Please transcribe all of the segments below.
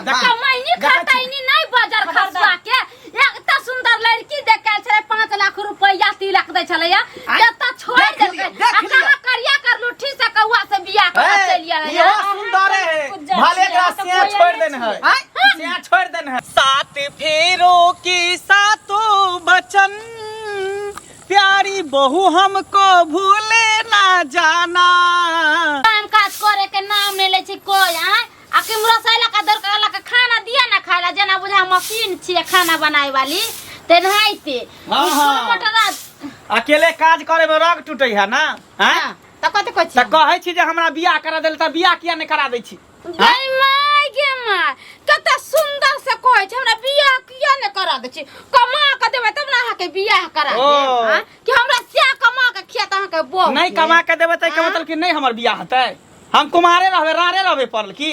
कमाईनी खटाईनी नहीं बाजार खसवा के एकता सुंदर लड़की देखे छले 5 लाख रुपया 3 लाख दे छले जता छोड़ दे कहां करिया कर लुठी से कौआ से बियाह कर चलिया ये सुंदर है भले से छोड़ देन है से छोड़ देन है। सात फेरों की सातों बचन प्यारी बहू हमको भूले ना जाना। काम काज करे के नाम ले छी कोई आके मुरा साला का दर काला का खाना दिया ना खाला जना बुझा मशीन छी खाना बनाए वाली ते नहाइते अकेले काज करे में रग टूटे है ना हैं त कते कहै छी त कहै छी जे हमरा बियाह करा देल त बियाह किया नै करा दै छी गई माय गे माय कते सुंदर से कहै छी हमरा बियाह किया नै करा दै छी कमा के देबै तब ना अहाँ के बियाह करा देब हां कि हमरा से कमा के खियात अहाँ के बो नहीं कमा के देबै त के मतलब कि नहीं हमर बियाह हतै हम कुमारे रहबे रारे रहबे पड़ल की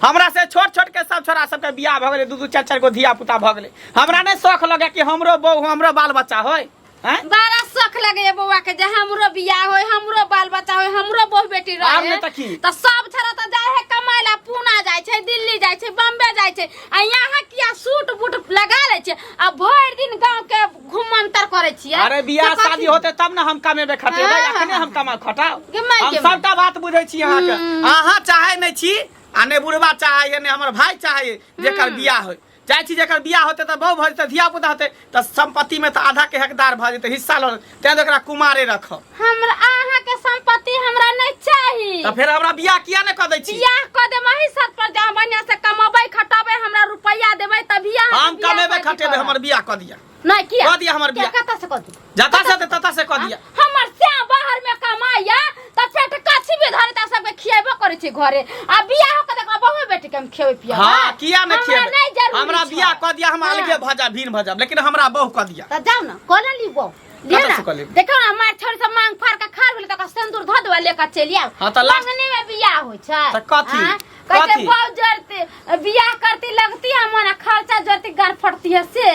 हमरा से छोट छोट के सब छोरा सब के बियाह भ गेलै 2 4 4 गो धिया पुता भ गेलै हमरा नै शौक लगे कि हमरो बहू हमरो बाल बच्चा होय हैं बड़ा शौक लगे बउवा के जे हमरो बियाह होय हमरो बाल बच्चा होय हमरो बहु बेटी रहे त सब छोरा त जाय है कमाइला पूना जाय छै दिल्ली जाय छै बम्बे जाय छै आ यहां किया सूट बूट लगा ले छै आ भर दिन गांव के घुमंतर करे छियै। अरे बियाह शादी होते तब ना हम कमेबे खटेबे अखने हम कमा खटाओ हम सबटा बात बुझै छी अहाँ के अहाँ चाहे नै छी आ नै बुढ़वा चाहे नै हमर भाई चाहे जेकर बियाह होय जाय छी जेकर बियाह होते त बहु भज त धिया पुता होते त संपत्ति में त आधा के हकदार भ जेते हिस्सा ल ते ओकरा कुमारे रखब हमरा अहाँ के संपत्ति हमरा नै चाही त फिर हमरा बियाह किया नै क दै छी बियाह क दे मही सत पर जा बढ़िया से कमाबै खटाबै हमरा रुपया देबै तभी हम कमेबे खटेबे हमर बियाह क दिया नै किया क दिया हमर बियाह कता से क दी जता से तता से क दिया हमर से बाहर में कमाइया त पेट काछी भी धरे त सब के खियाबो करे छी घरे आ बियाह क देखा बहु बेटी के हम खियाबै पिया हां किया नै खियाबै हमरा बियाह क दिया हम अलगे भजा भीन भजा लेकिन हमरा बहु क दिया त जाऊ ना कोन लीबो लेना देखो ना मार छोड़ से मांग फाड़ के खा गेल त सिंदूर ध देवा लेके चली आउ हां त लगने में बियाह होय छै त कथी कहते बहुत जरती बियाह करती लगती हमरा खर्चा जरती गार फटती है से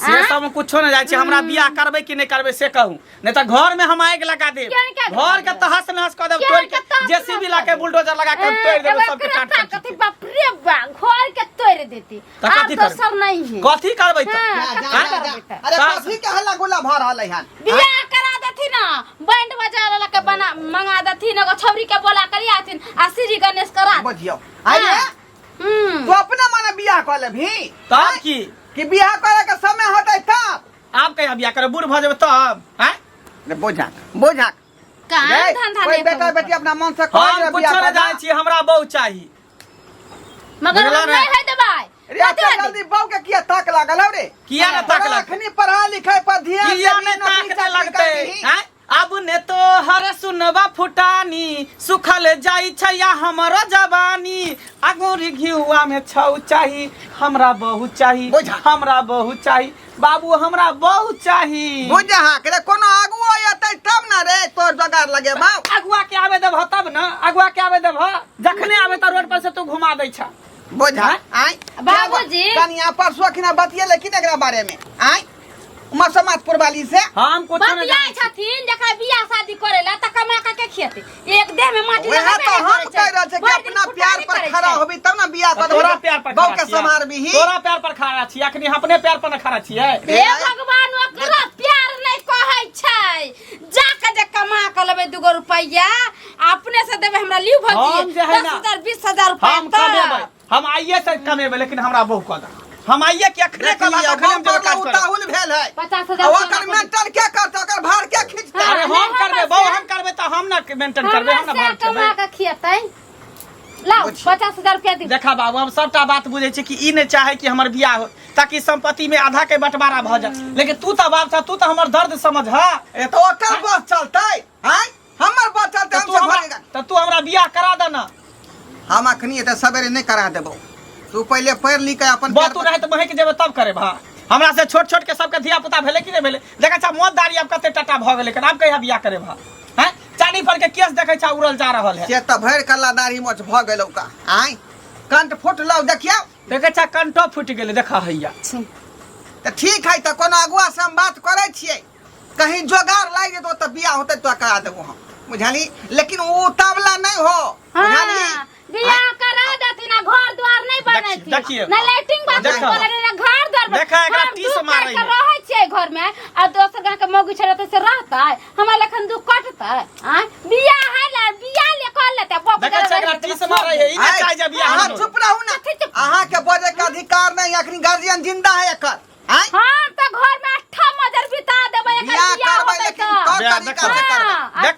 सब कुछो न जाय छै हमरा बियाह करबै कि नै करबै से कहू नै त घर में हम आग लगा देब घर के तहस नहस क देब तोड़ के जेसीबी ला के बुलडोजर लगा के तोड़ देब सब के काट काट कथी बाप रे बा घर के तोड़ देती आ दोसर नहीं है कथी करबै त अरे कथी के हल्ला गोला भ रहलै हन बियाह करा देती ना बैंड बजा वाला के बना मंगा देती ना छौरी के बोला करी आथिन आ श्री गणेश करा बुझियो आइए तो अपना माने बियाह क ले भी तब की बियाह करे के समय होतै तब आप कहिया बियाह करे बूढ़ भ जेबै तब हैं ने बोझा कान धंधा कोई बेटा बेटी अपना मन से हम कुछो न जाय छी हमरा बहु चाही मगर हम नहीं है दबाई रे जल्दी बहू के किया ताक लागल रे किया न ताक लागल अखनी पढ़ाई लिखाई पर ध्यान किया न ताक लगते हैं अब ने तो हर सुनबा फुटानी सुखल जाई छैया हमरो जवानी अगोरी घिउआ में छौ चाही हमरा बहु चाही हमरा बहु चाही बाबू हमरा बहु चाही बुझा के कोनो अगुआ एतै तब ना रे तोर जगार लगे बा अगुआ के आवे देब तब ना अगुआ के आवे देब जखने आवे त रोड पर से तू घुमा दै छ बुझा आई बाबूजी कनिया परसो किना बतिये लेकिन एकरा बारे में आई समाजपुर वाली से हम कुछ न जाय छथिन जका बियाह शादी करेला त कमा के खियते एक देह में माटी लगा तो हम कह रहल छै कि अपना प्यार पर खड़ा होबी तब ना बियाह कर तोरा प्यार पर बहू के समार भी तोरा प्यार पर खड़ा छी अखनी अपने प्यार पर न खड़ा छियै हे भगवान ओकरा प्यार नै कहै छै जाके जे कमा के लेबै 2 रुपया अपने से देबै हमरा लिउ भजी 10,000 20,000 रुपया हम आइए से कमेबै लेकिन हमरा बहु क द हम आइए के अखरे कला अखरे हम जब काज कर उताहुल भेल है 50,000 ओकर मेंटेन के करत ओकर भार के खींचता अरे हम करबे बहु हम करबे त हम ना मेंटेन करबे हम ना भार कमा के खियतै लाओ 50,000 रुपया दे देखा बाबू हम सबटा बात बुझै छी कि ई नै चाहे कि हमर बियाह हो ताकि संपत्ति में आधा के बंटवारा भ जाए लेकिन तू त बाप था तू त हमर दर्द समझ हा ए तो ओकर बस चलतै हैं हमर बस चलतै हम से भरेगा त तू हमरा बियाह करा द ना हम अखनी एत सवेरे नै करा देबो तू पहले पढ़ लिख के अपन बात तू रहे त महक जेबे तब करे भा हमरा से छोट छोट के सब के धिया पुता भेले कि नै भेले देखा छ मोददारी अब कते टटा भ गेले लेकिन अब कहिया बियाह करे भा हैं चानी पर के केस देखै छ उड़ल जा रहल है से त भर कलादारी मच भ गेलौ का आई कंठ फुट लौ देखियो देखै छ कंठो फुट गेले देखा हैया त ठीक है त कोनो अगुआ से हम बात करै छियै कहीं जोगार लाग जेतो त बियाह होतै तो करा देबो हम बुझाली लेकिन उ तबला नै हो बुझाली बियाह करा देती ना घर द्वार नहीं बने थी देखिए ना लैट्रिन बाथरूम बने ना घर द्वार देखा एकरा टीस मार रही है रहे छे घर में और दोसर गांव के मौगी छरते से रहता है हमरा लखन दुख कटता है बिया है ला बिया ले कर लेते देखा एकरा टीस मार रही है ई ना चाहे बिया हां चुप रहू ना अहाँ के बोले के अधिकार नहीं अखनी गार्जियन जिंदा है एकर हां तो घर में 8 मजर बिता देबे एकर बिया करबै लेकिन तोर तरीका से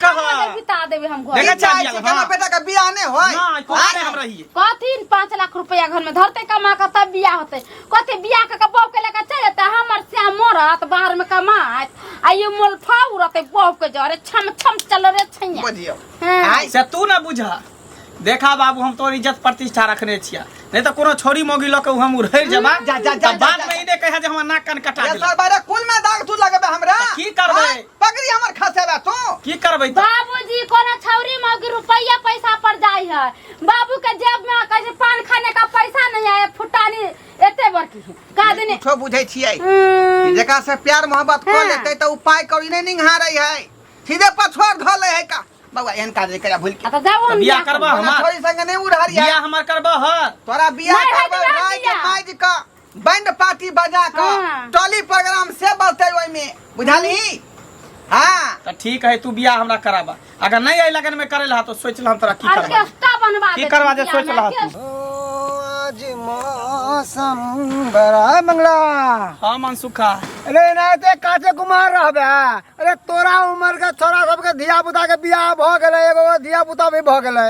करबै देखो बिता देबे हम घर देखा चाहिए केना बेटा के बियाह नहीं होय ना कोने हम रही कथी 5 लाख रुपया घर में धरते कमा के तब बियाह होते कथी बियाह के बहू के लेके चल जाता हमर श्याम मरत बाहर में कमात आ ये मोलफा उरते बहू के जरे छम छम चल रे छैया बुझियो से तू ना बुझा देखा बाबू हम तोर इज्जत प्रतिष्ठा रखने छिया नहीं तो कोनो छोरी मोगी लके हम उड़ैर जबा बाद में इने कहे जे हम नाक कान कटा दे सर बारे कुल में दाग तू लगबे हमरा की करबे पगड़ी हमर खसेबे तू की करबे बाबूजी कोनो छौरी मोगी रुपया पैसा पर जाई है बाबू के जेब में कैसे पान खाने का पैसा नहीं है फुटानी एते बड़की का देने कुछो बुझै छियै जेका से प्यार मोहब्बत कर लेते तो उपाय करी नहीं निंघा रही है सीधे पछोड़ ध ले है का बाबा एहन काज करा भूल के तो जाओ बियाह करबा हमार छोरी संग नहीं उड़हरिया बियाह हमार करबा ह तोरा बियाह करबा भाई के माइज का बैंड पार्टी बजा का टोली प्रोग्राम से बलते ओइ में बुझाली हां तो ठीक है तू बियाह हमरा कराबा अगर नहीं आई लगन में करेला तो सोच ल हम तोरा की करबा ऑर्केस्ट्रा बनवा की करवा दे सोच ल तू आज मौसम बड़ा मंगला हां मनसुखा अरे नहीं ते काचे कुमार रहबे अरे तोरा उम्र के छोरा सब के धिया पुता के बियाह भ गेले एगो धिया पुता भी भ गेले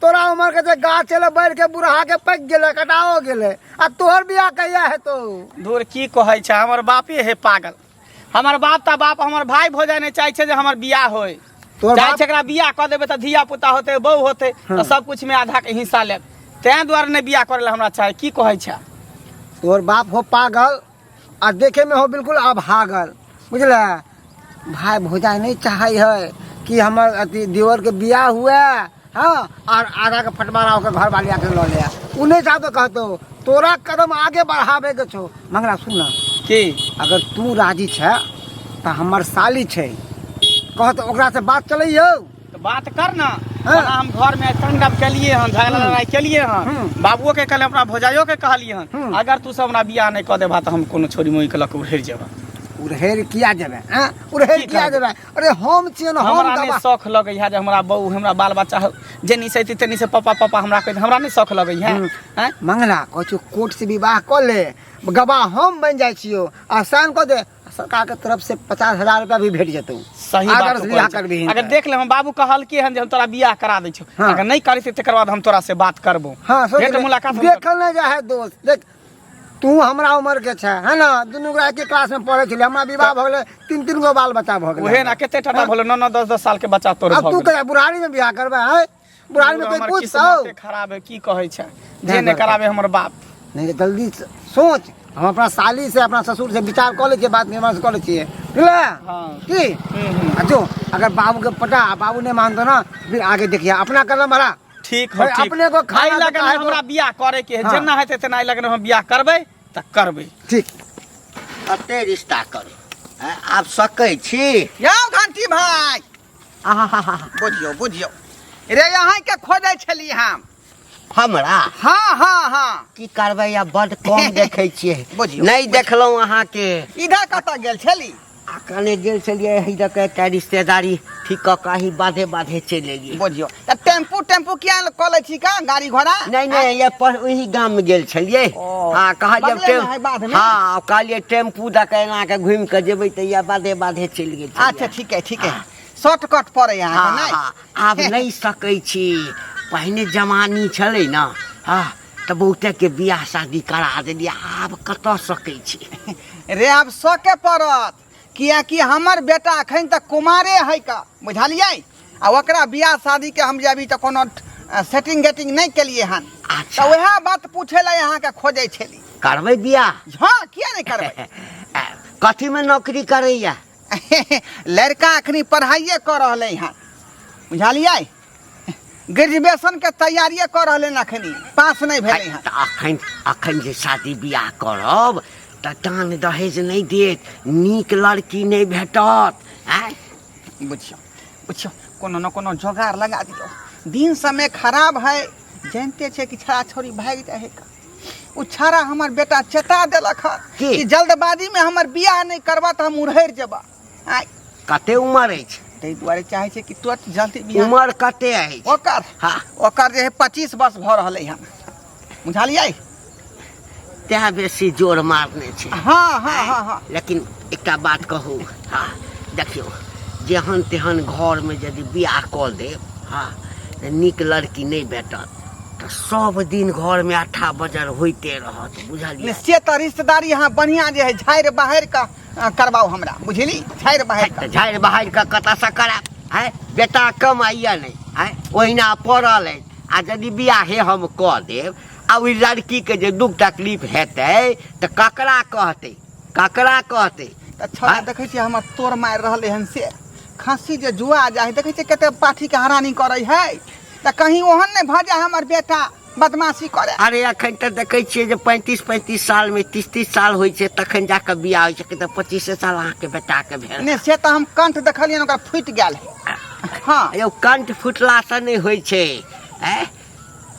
तोरा उम्र के जे गाछ चले बैठ के बुढ़ा के पक गेले कटाओ गेले आ तोहर बियाह कहिया है तो दूर की कहै छै हमर बापे है पागल हमर बाप ता बाप हमर भाई भोजाय नहीं चाहे छै जे हमर बियाह होय चाहे छकरा बियाह क देबे त धिया पुता होते बहू होते त सब कुछ में आधा के हिस्सा ले तै द्वारा नहीं बियाह करे हमरा चाहे की कहै छै तोर बाप हो पागल आ देखे में हो बिल्कुल अभागल बुझले भाई भोजाई नहीं चाहे है कि हमर अति देवर के बियाह हुए हाँ और आधा के फटमारा होकर घर वाली आके लो ले उन्हें साहब तो कहतो तोरा कदम आगे बढ़ावे के छो मंगला सुन की अगर तू राजी छे तो हमर साली छे कह तो ओकरा से बात चलै हो तो बात कर ना हम घर में तंगडम के लिए हन झगड़ा लड़ाई के लिए हन बाबुओ के कहले अपना भोजाइयो के कहलिए हन अगर तू सब हमरा बियाह नहीं क देबा त हम कोनो छोरी मोई के लक उड़ैर जेबा उड़हेर किया जेबे हैं उड़हेर किया जेबे अरे हम छिए न हमरा नहीं शौक लगै है जे हमरा बहू हमरा बाल बच्चा जे निसैती तेनी से पापा पापा हमरा कह हमरा नहीं शौक लगै है हैं मंगला कहू कोर्ट से विवाह कर ले गवाह हम बन जाय छियो आसान क दे सरकार के तरफ से 50,000 रुपया भी भेट जेतौ सही बात अगर देख ले हम बाबू कहल के हम जे हम तोरा बियाह करा दै छौ अगर नहीं करी तकर बाद हम तोरा से बात करबो हां भेट मुलाकात देखल न जाय है दोस्त देख तू हमरा उम्र के छै है ना दुनू गोरा के क्लास में पढ़े छले हमरा विवाह भ गेले 3 गो बाल बच्चा भ गेले ओहे ना केते टाटा भलो 9 10 साल के बच्चा तोर भ गेले अब तू कहे बुढ़ारी में बियाह करबे है बुढ़ारी में कोई पूछौ खराब है की कहै छै जे ने करावे हमर बाप नहीं जल्दी सोच हम अपना साली से अपना ससुर से विचार कर ले के बात विमर्श कर ले छिए ठीक है हां की अच्छा अगर बाबू के पटा बाबू ने मान दो ना फिर आगे देखिए अपना कदम बढ़ा ठीक है अपने को खाई लगन हमरा बियाह करे के है जेना हेते तेना लगन हम बियाह करबै त करबै ठीक कते रिश्ता करे आप सकै छी याओ घंटी भाई बुझियो बुझियो रे यहाँ के खोदै छली हम हमरा हाँ हाँ हाँ की करबै या बड कम देखै छियै बुझियो नहीं देखलौ अहाँ के इधर कत गेल छली कने गेल छलियै एही दऽ के एकटा रिश्तेदारी ठीक क कहीं बाधे बाधे चलि एलियै बुझियो त टेम्पू किया कॉले छी का गाड़ी घोड़ा नहीं ये पर वही गांव में गेल छलियै हां कहलियै हां कहलियै टेम्पू दऽ के एना के घुमि के जेबै त या बाधे बाधे चलि गेल अच्छा ठीक है शॉर्टकट पड़े यहाँ नहीं आब नहीं सकै छी पहले जवानी छलै ना हां त बहुते के बियाह शादी करा देलियै आब कत सकै छी रे अब सके पड़त किया कि हमर बेटा अखन तक कुमारे है का बुझलियै आ ओकरा बियाह शादी के हम जे अभी तक कोनो सेटिंग गेटिंग नहीं केलिए हन अच्छा तो वह बात पूछे ला यहाँ के खोजे छली करबै बियाह हाँ किया नहीं करबै कथी में नौकरी करैया लड़का अखनी पढ़ाइए कर रहले हन बुझलियै ग्रेजुएशन के तैयारी कर रहले अखनी पास नहीं भेले हन अखन जे शादी बियाह करब त टान दहेज नहीं देत नीक लड़की नहीं भेटत बुझियो कोनो न कोनो जोगाड़ लगा दियो दिन समय खराब है जानते छे कि छड़ा छोड़ी भाग जाए का उ छड़ा हमर बेटा चेता देलक ह की? कि जल्दबाजी में हमर बियाह नहीं करबा त हम उड़हर जेबा आय कते उम्र अछि तै दुआरे चाहे छे कि तुरंत जल्दी बियाह उम्र कते अछि ओकर हाँ ओकर जे है 25 वर्ष भ रहले हन बुझलियै त्या बेसी जोर मारने छै हाँ हाँ हाँ हाँ लेकिन एकटा बात कहू हाँ देखियो जेहन तेहन घर में यदि बियाह कऽ देब हाँ तऽ नीक लड़की नहीं भेटत तऽ सब दिन घर में 8 बजर होइते रहत बुझलियै से त रिश्तेदारी यहाँ बढ़िया जे है झाड़ बाहर का करवाओ हमरा बुझली झाड़ बाहर का तऽ झाड़ि बहारि कऽ कतऽसँ करायब है बेटा कमाइया नहीं है ओहिना पड़ल अछि आ यदि बियाहे हम कऽ देब आ ओहि लड़की के जे दुख तकलीफ हेतै तऽ ककरा कहतै त छड़ा देखै छी हमर तोर मार रहले हन से खांसी जे जुआ जाए देखै छी कते पाठी के हरानी करे है त कहीं ओहन नहीं भ जाए हमर बेटा बदमाशी करे अरे अखन तऽ देखै छियै जे 35 साल में 30 साल होइ छै तखन जाके बियाह होइ छै तऽ 25 साल अहाँके बेटा के भेल ने से त हम कंठ देखलियन ओकर फुटि गेल है हाँ यौ कंठ फुटलासँ नहि होइ छै है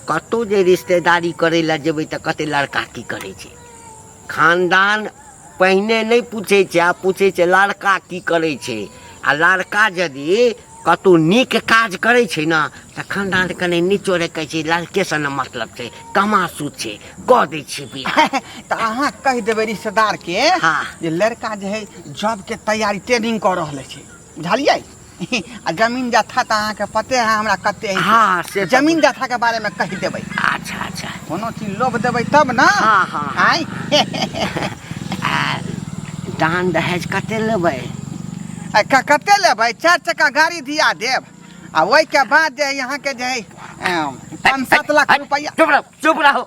कतौ जे रिश्तेदारी करे ला जेबै तऽ कते लड़का की करे छै खानदान पहिने नहीं पूछे छै आ पूछे छै लड़का की करे छै आ लड़का यदि कतौ नीक काज करे छै ना तऽ खानदान कने निचोरे कहै छै लड़के से न मतलब छै तमाशू छै कह दै छै बियाह त अहाँ कह देबै रिश्तेदार के हाँ। जे लड़का जे है जॉब के तैयारी ट्रेनिंग कर रहले छै बुझलियै आ जमीन जथा त अहाँ के पते है हमरा कते है हाँ, से तऽ जमीन जथा के बारे में कह देबै अच्छा कोनो चीज लोभ देबै तब ना हाँ, हाँ। आय आ दान दहेज कते लेबै कते लेबै 4 चक्का गाड़ी दिया देब आ ओइ के बाद जे यहाँ के जे है 5-7 लाख रुपया चुप रहो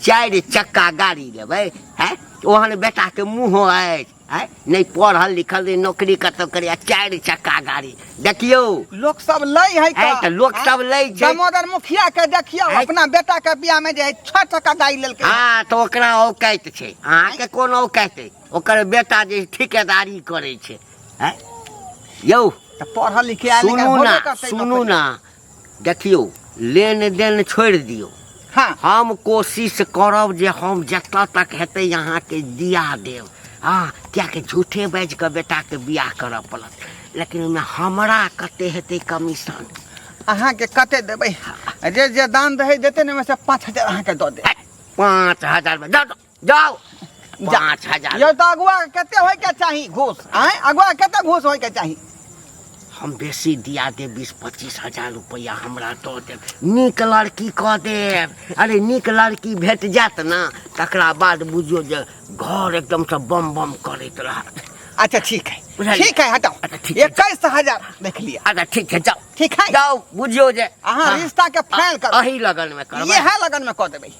4 चक्का गाड़ी लेबै है ओहन बेटा के मुँह अछि है नहीं पढ़ल लिखल नहीं नौकरी कतौ करे 4 चक्का गाड़ी देखियो लोग सब लै है तऽ लोक सब लै छै दामोदर मुखिया के देखियो अपना बेटा के बियाह में जे है 6 चक्का गाड़ी लेलकै हाँ तो ओकरा औकात छै अहाँ के कोन औकात है ओकर बेटा जे ठेकेदारी करे छै है यौ त पढ़ल लिखल सुनू ना देखियो लेन देन छोड़ दियो हाँ हम कोशिश करब जे हम जतऽ तक हेतै यहाँ के दिया देव हाँ क्या के झूठे बाजि के बेटा के बियाह करऽ पड़त लेकिन ओहिमे हमरा कते हेतै कमीशन अहाँ के कते देबै जे दान दहेज देते ने में से 5000 अहाँ के दऽ दे 5000 में जाओ 5000 यो त अगुआ कते होय के चाही घूस आय अगुआ कते घूस होय के चाही हम बेसी दिया दे 20-25 हजार रुपया हमरा दऽ देब नीक लड़की कऽ देब अरे नीक लड़की भेट जात ना तकरा बाद बुझियो जे घर एकदम से बम बम करैत रहत अच्छा ठीक है हटाओ अच्छा, ठीक है। 21000 देख लिया अच्छा ठीक है जाओ ठीक है जाओ बुझियो जे अहाँ रिश्ता के फाइल करो अही लगन में करबै ये है लगन में कऽ देबै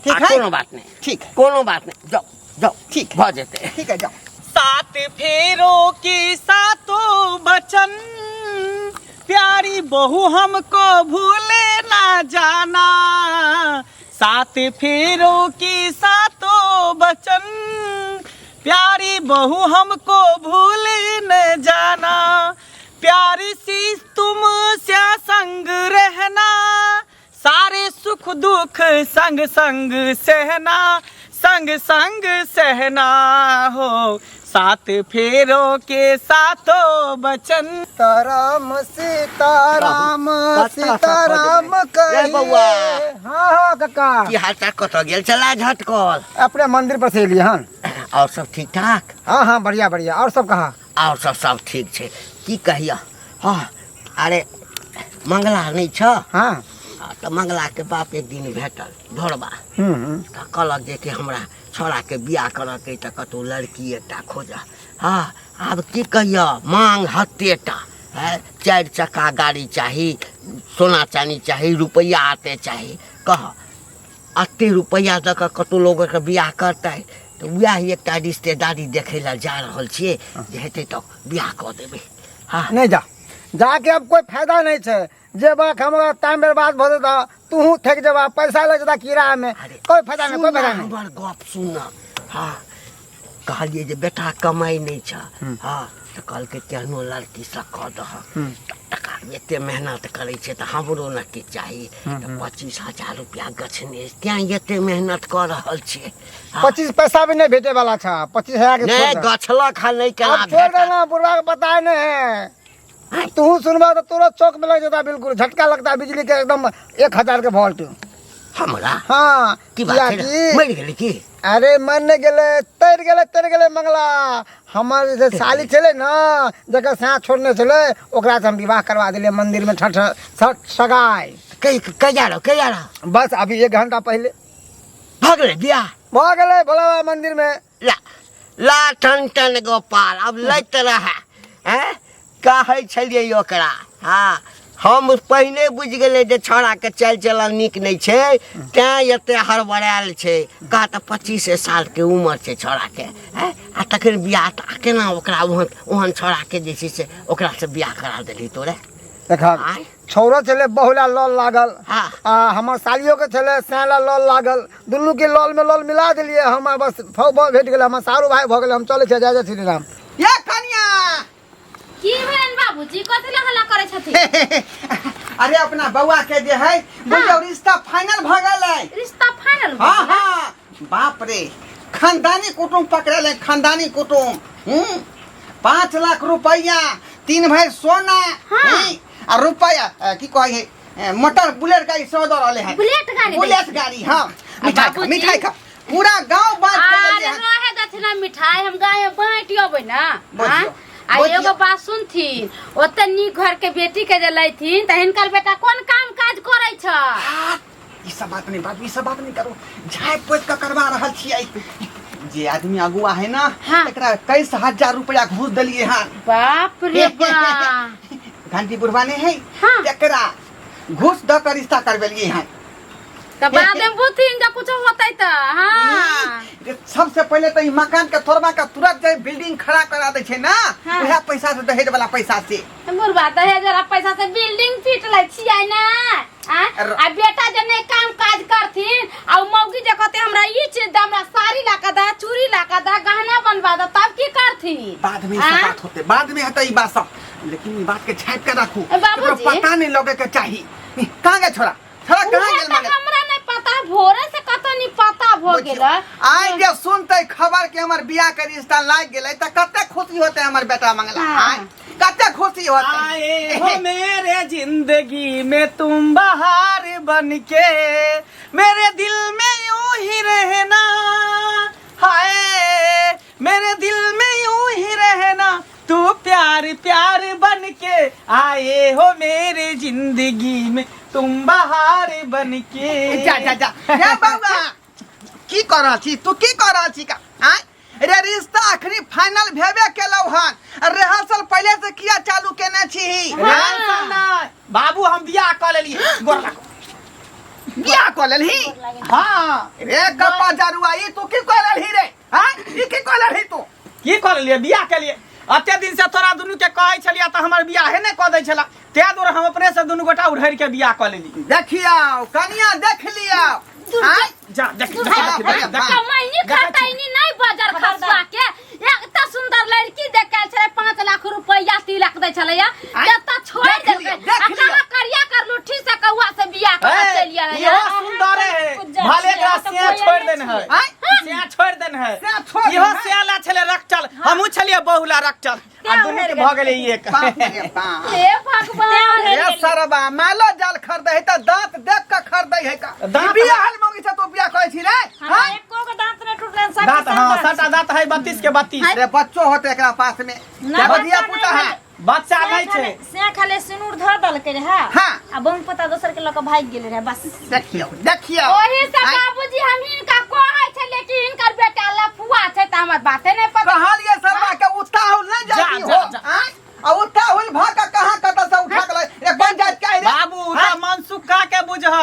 ठीक है कोनो बात नहीं ठीक है कोनो बात नहीं जाओ ठीक है भऽ जेतै ठीक है जाओ 7 फेरों की सातों बचन प्यारी बहू हमको भूले ना जाना 7 फेरों की सातों बचन प्यारी बहू हमको भूले न जाना प्यारी सी तुम से संग रहना सारे सुख दुख संग संग सहना संग संग सहना हो 7 फेरों के सातों बचन सीताराम सीताराम सीताराम रे बौआ। हाँ हाँ काका की हाल चाल कतऽ गेल चला झटकल अपने मंदिर पर से एलिए हन और सब ठीक ठाक हाँ हाँ बढ़िया बढ़िया और सब कहाँ और सब ठीक छै की कहिया हाँ अरे मंगला नहीं छ हाँ तऽ मंगला के बाप एक दिन भेटल ढोरबा हम्म तऽ कहलक जे कि हमरा छोड़ा के बियाह करऽ के तऽ कतौ लड़की एकटा खोजा हाँ आब की कहिया मांग हत्तेटा है 4 चक्का गाड़ी चाही सोना चानी चाही रुपया आते चाही कह अते रुपया दऽ कऽ कतौ लोग के बियाह करतै तऽ वएह एकटा रिश्तेदारी देखै लए जा रहल छियै जे हेतै तऽ बियाह कऽ देबै हाँ नहीं जा जाके अब कोई फायदा नहीं छे जेबक हमरा टाइम बर्बाद भऽ जेता तू ठेक जेबा पैसा लग जेता किराया में कोई फायदा नहीं कोई फायदा नहीं हमर गप सुन हाँ कहलिए जे बेटा कमाई नहीं छ हाँ तो कल के केहनो लड़की से कह दह टका एते मेहनत करे छे तो हमरो न के चाहिए तो 25,000 रुपया गछने क्या एते मेहनत कर रहल छे 25 पैसा भी नहीं भेटे वाला था 25,000 के नहीं गछला खा नहीं केना अब छोड़ देना बुढ़वा के पता नहीं है तू सुनबा तो तुरंत चौक में लग जाता बिल्कुल झटका लगता है बिजली के एकदम 1000 के वोल्ट हमरा हाँ की बात है मर गेली की अरे मरने गेले तर गेले मंगला हमारे जे साली चले ना जगह साथ छोड़ने चले ओकरा से हम विवाह करवा दिले मंदिर में छठ सगाई कहिया रहो बस अभी 1 घंटा पहले भाग गए बियाह भाग गए भोला बाबा मंदिर में ला टन गोपाल अब लैत रहे हैं कहै छलिए ओकरा हाँ हम पहिने बुझ गेले जे छोड़ा के चल निक नहीं छे तैं एते हड़बड़ायल छे का त 25 साल के उम्र छे छोड़ा के हैं आ तखन बियाह त केना ओकरा ओहन छोड़ा के जे छै से ओकरा से बियाह करा देली तोरे देखा छौरा चले बहुला लॉल लागल हाँ हमर सालियों के चले सैला लॉल लागल दुनू के लॉल में लॉल मिला दिलिए हम बस भेट गेल हम सारू भाई भ गेल हम चले छे जय श्री राम ये कन्या की भेलन बाबूजी कथि ला हल्ला करे छथि अरे अपना बउआ के जे है बुझो रिश्ता फाइनल भ गेल है रिश्ता फाइनल भ हां गेल हां बाप रे खानदानी कुटुंब पकड़े ले खानदानी कुटुंब 5 लाख रुपया 3 भाई सोना और रुपया की कहे मोटर बुलेट गाड़ी सौदा रहले है बुलेट गाड़ी हां मिठाई खा पूरा गांव बात अरे रहे दथिना मिठाई हम गाय बांट अबै ना हां आ एगो बात सुनथिन ओते नी घर के बेटी के जे लैथिन त हिनकर बेटा कोन काम काज करै छ ई सब बात नहीं करो झाय पोत का करवा रहल छियै जे आदमी अगुआ है ना एकरा 23,000 रुपया घूस दलिए हां बाप रे बाप घंटी बुढ़वा ने है एकरा घूस द कर रिश्ता करबेलिए हां त बाद में बुथिन जा कुछ होतै त हां सबसे पहले तो ई मकान के तोड़वा का तुरंत जे बिल्डिंग खड़ा करा दे छै ना वह पैसा से दहेज वाला पैसा से बुढ़वा दहेज वाला पैसा से बिल्डिंग पीट लै छियै ना आ बेटा जे नहीं काम काज करथिन आ मौगी जे कहते हमरा ई चीज द हमरा साड़ी ला के द चूड़ी ला के द गहना बनवा द तब की करथिन बाद में सब बात होते बाद में हतै ई बात सब लेकिन ई बात के छाप के रखू पता नहीं लगे के चाहिए कहां गए छोरा कहां गेल माने हमरा नहीं पता भोरे से कतो नहीं पता भ गेल आइ जे सुनते खबर के हमर बियाह के रिश्ता लाग गेलै त कते खुशी होते हमर बेटा मंगला कते खुशी होते आए हो मेरे जिंदगी में तुम बहार बनके मेरे दिल में यूं ही रहना हाय मेरे दिल में यूं ही रहना तू प्यार प्यार बनके आए हो मेरे जिंदगी में तुम बहार बनके जा ए बाबा की कर रहल छी तू की कर रहल छी का रे रिश्ता आखिरी फाइनल भेबे केलौ हन रिहर्सल पहले से किया चालू केने छी रिहर्सल नहीं बाबू हम बियाह कर लेलिए गोर लागो बियाह कर लेलही हां रे कपा जरुआ ई तू की कर लेलही रे हां ई की कर लेलही तू की कर लिए बियाह के लिए अते दिन से तोरा दुनू के कहै छलिया त हमर बियाह है नै क दै छला ते दूर हम अपने से दुनू गोटा उधर के बियाह क लेली देखियो कनिया देख लियो जा देख कमाईनी खटाईनी नहीं बाजार खर्चा के एकटा सुंदर लड़की देख के छले 5 लाख रुपया 3 लाख दे छले या त छोड़ दे अपना करिया कर लुठी से कौआ से बियाह कर चलिया रे ये सुंदर है भले का से छोड़ देन है से छोड़ देन है इहो सेला छले रख चल हमहु छलिए बहुला रख चल आ दुनू के भ गेलै एक हे भगवान रे सरबा मालो जाल खरीदै है त दांत देख के खरीदै है का बियाह हल मंगी छ तो बियाह कहै छी रे हां एको के दांत ने टूटले सब दांत हां सटा दांत है 32 के 32 रे बच्चो होते एकरा पास में बदिया पुता है बच्चा नहीं छे से खाले सिनुर ध दल के रे हां आ बम पता दोसर के लक भाग गेल रे बस देखियो ओही से बाबूजी हम इनका कहै छै लेकिन इनकर बेटा लफुआ छै त हमर बाते नहीं पता कहलिए सरबा के उताहुल नहीं जाती हो आ उताहुल भाका कहां कत से उठा के रे पंचायत के रे बाबू त मन सुखा के बुझह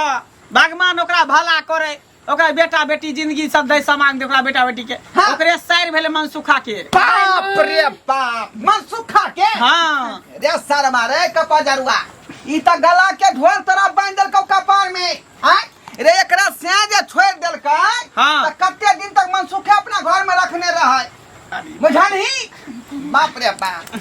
भगवान ओकरा भला करे ओकरा बेटा बेटी जिंदगी सब दे सामान दे ओकरा बेटा बेटी के ओकरे सैर भेले मन सुखा के बाप रे बाप मन सुखा के हां रे सर मारे कपा जरुआ ई त गला के ढोल तरह बांध देल कपार में रे एकरा से जे छोड़ देल त कते दिन तक मन सुखे अपना घर में रखने रहे खाली बुझानी बाप रे बाप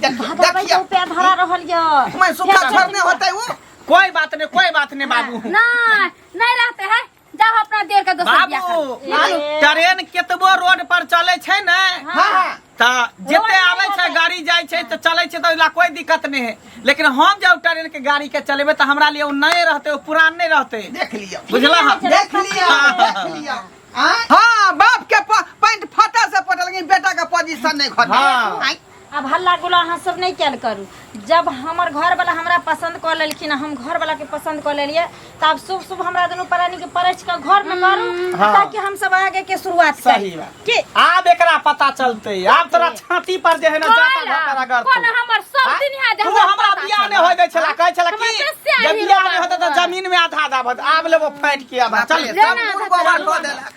देखिए पे धरा रहल य मैं सुखा छोड़ने होता है वो कोई बात नहीं बाबू नहीं रहते हैं जाओ अपना देर का दोस्त बियाह बाबू कर ट्रेन केतबो रोड पर चले छै ने हाँ त जते आवे छै गाड़ी जाय छै त चले छै त कोई दिक्कत नहीं है लेकिन हम जब ट्रेन के गाड़ी के चलेबे त हमरा लिए वो नए रहते वो पुरान नहीं रहते देख लिया बुझला देख लिया हाँ बाप के पैंट फटा से पटल लेकिन बेटा का पोजीशन नहीं खटा हाँ। अब हल्ला गुला अहाँ सब नहीं क्या करू जब हमर घर वाला हमरा पसंद कर लेलखिन हम घर वाला के पसंद कर लेलिए तब शुभ शुभ हमरा दोनों प्राणी के परच के घर में करू हाँ। ताकि हम सब आगे के शुरुआत सही करी बात की आब एकरा पता चलते आब तोरा छाती पर जे है ना जाता जाता रगड़ कोन हमर सब दिन यहाँ तू हमरा बियाह ने होय गय छला कहै छला की हमर जब बियाह ने होता त जमीन में आधा आधा आब लेबो फाइट के आब चल सब गुरु बाबा कह देला